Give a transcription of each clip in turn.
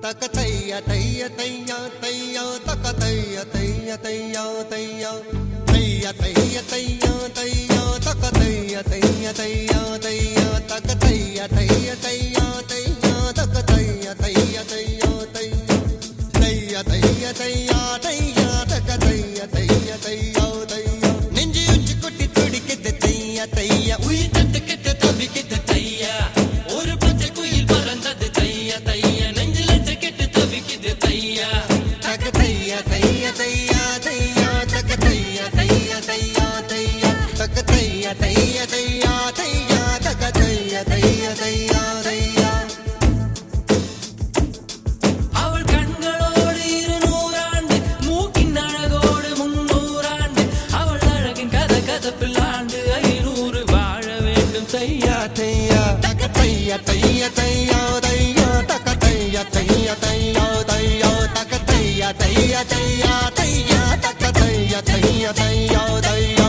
தக்கத்தையா தைய தையா தையா தக்கத்தையா தைய தையா தையா தையா தைய தையா தையா தக்கத்தையா தைய தையா தையா தக்கத்தையா தைய தையா தையா தக்கத்தையா தைய தையா தையா தைய தையா தையா தக்கத்தையா தைய தையா தையா நெஞ்சு உச்சி கொட்டி துடிக்குது தையா தையா உயிர் தட்டு கெட்ட தவிக்குது தையா ஒரு பச்சை குயில் பறந்தது தையா தையா நெஞ்சில கெட்டு தவிக்குது தையா தக்கத்தையா தைய தையா தையா தக்கத்தையா தைய தையா தையா தக்கத்தையா தைய தையா தையா தக்கத்தையா தைய தையா தையா தையா தையா தையா தையா தக்கத்தையா தையா தையா தையா தக்கத்தையா தையா தையா தையா தக்கத்தையா தையா தையா தையா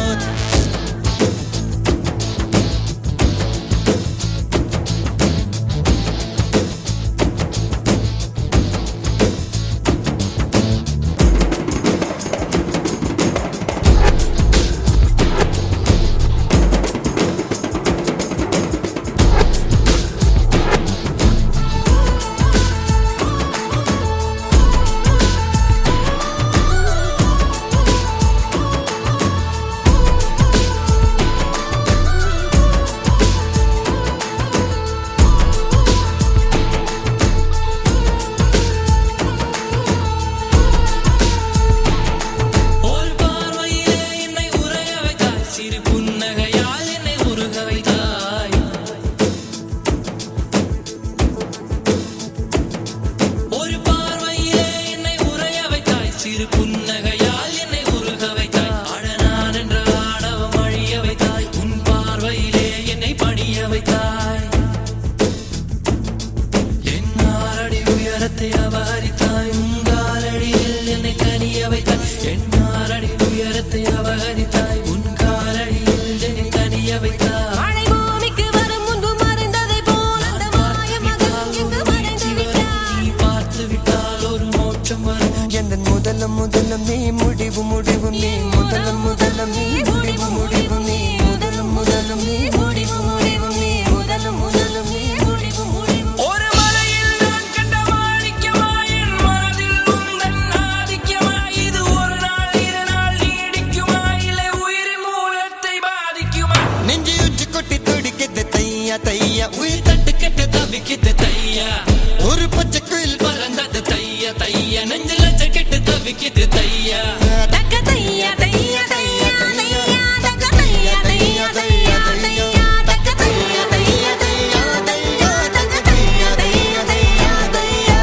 முதலம் நீ முடிவு முடிவு நீ முதலம் முதலம் நீ முடிவு முடிவு நீ முதலம் முதலம் நீ முடிவு முடிவு நீ முதலம் முதலம் நீ முடிவு முடிவு ஒரு மலையில் நான் கண்ட மாணிக்கமாய் என் மனதில் உந்தன் ஆதிக்கமாய் இது ஒரு நாள் இரு நாள் நீடிக்குமா இல்லை உயிரின் மூலத்தை பாதிக்குமா நெஞ்சு உச்சி கொட்டி துடிக்குது தையா தையா உயிர் தட்டு கெட்ட தவிக்குது தையா ஒரு பச்சை குயில் பறந்தது தையா தையா நெஞ்சில கெட்டு தவிக்குது தையா தக்கத்தையா தையா தையா தையா தக்கத்தையா தையா தையா தையா தக்கத்தையா தையா தையா தையா தக்கத்தையா தையா தையா தையா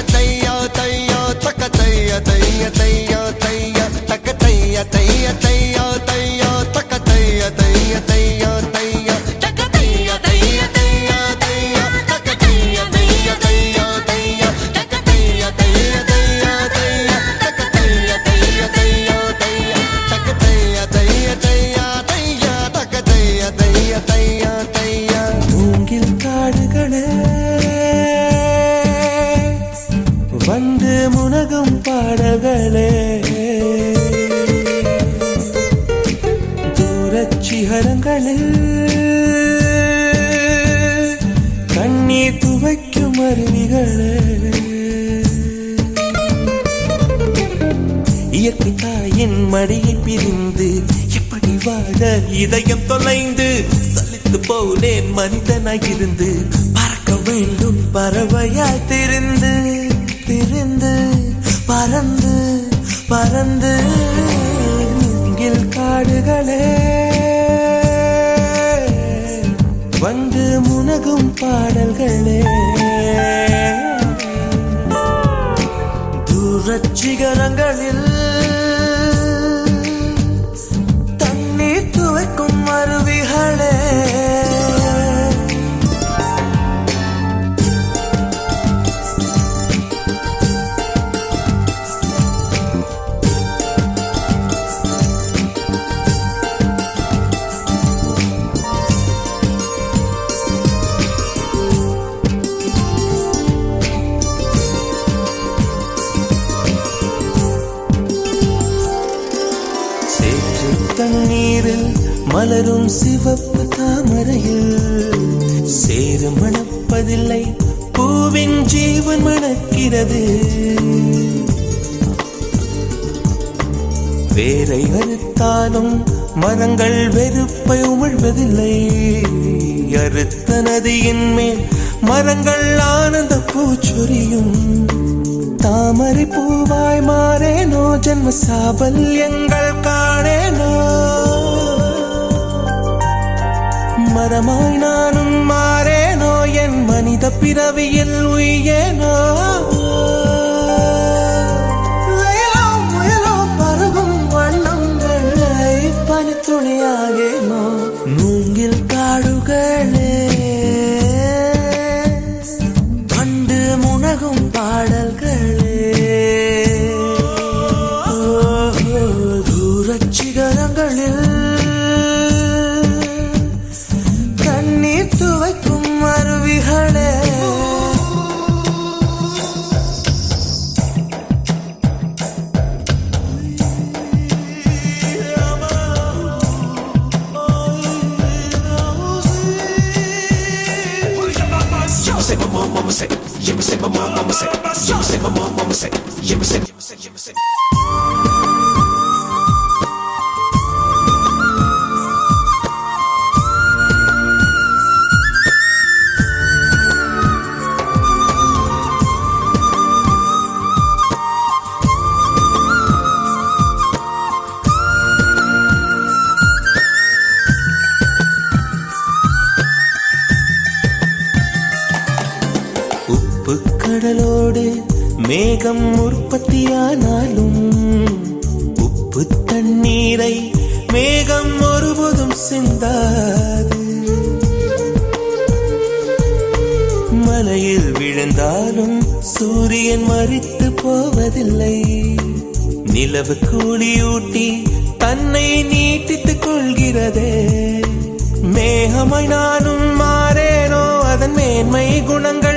தையா தையா தக்க தைய தைய தையா தையா தக்க தைய தைய தையா தையா தக்க தைய தைய தையா தையா தக்க தைய தைய தையா தையா தக்க தைய தைய தையா தையா தக்க தைய தைய தையா தையா தக்க தைய தைய தையா தையா தக்க தைய தைய தையா தையா தக்க தைய தைய தையா தையா மூங்கில் காடுகளே வந்து முனகும் பாடல்களே தூரச் சிகரங்களில் கண்ணீர் துவைக்கும் அருவிகளே இயற்கை தாயின் மடியை பிரிந்து எப்படி வாழ இதயம் தொலைந்து சலித்து போனேன் மனிதனாயிருந்து பறக்க வேண்டும் பறவையாய் திரிந்து திரிந்து பறந்து பறந்து மூங்கில் காடுகளே வந்து முனகும் பாடல்களே தூரச் சிகரங்களில் தண்ணீர் துவைக்கும் அருவிகளே தண்ணீரில் மலரும் சிவப்பு தாமரையில் சேறு மணப்பதில்லை பூவின் ஜீவன் மணக்கிறது வேரை அறுத்தாலும் மரங்கள் வெறுப்பை உமிழ்வதில்லை அறுத்த நதியின் மேல் மரங்கள் ஆனந்த பூச்சொரியும் தாமரை பூவாய் மாறேனோ ஜன்ம சாபல்யங்கள் காணேனோ மரமாய் நானும் மாறேனோ என் மனித பிறவியில் உயேனோ முயலோ பருகும் வண்ணம் வெள்ளை பனித்துளியாகேனோ மூங்கில் காடுகளே கண்டு முனகும் பாடல்களே தூரச் சிகரங்களில் கண்ணீர் துவைக்கும் அருவிகளே say my mama say, yeah me say my mama say, yeah me say my mama say, yeah me say, yeah me say, yeah me say. கடலோடு மேகம் உற்பத்தியானாலும் உப்பு தண்ணீரை மேகம் ஒருபோதும் சிந்தாது மலையில் விழுந்தாலும் சூரியன் மரித்து போவதில்லை நிலவு கூலியூட்டி தன்னை நீட்டித்துக் கொள்கிறதே மேகமாய் நானும் மாறேனோ அதன் மேன்மை குணங்கள்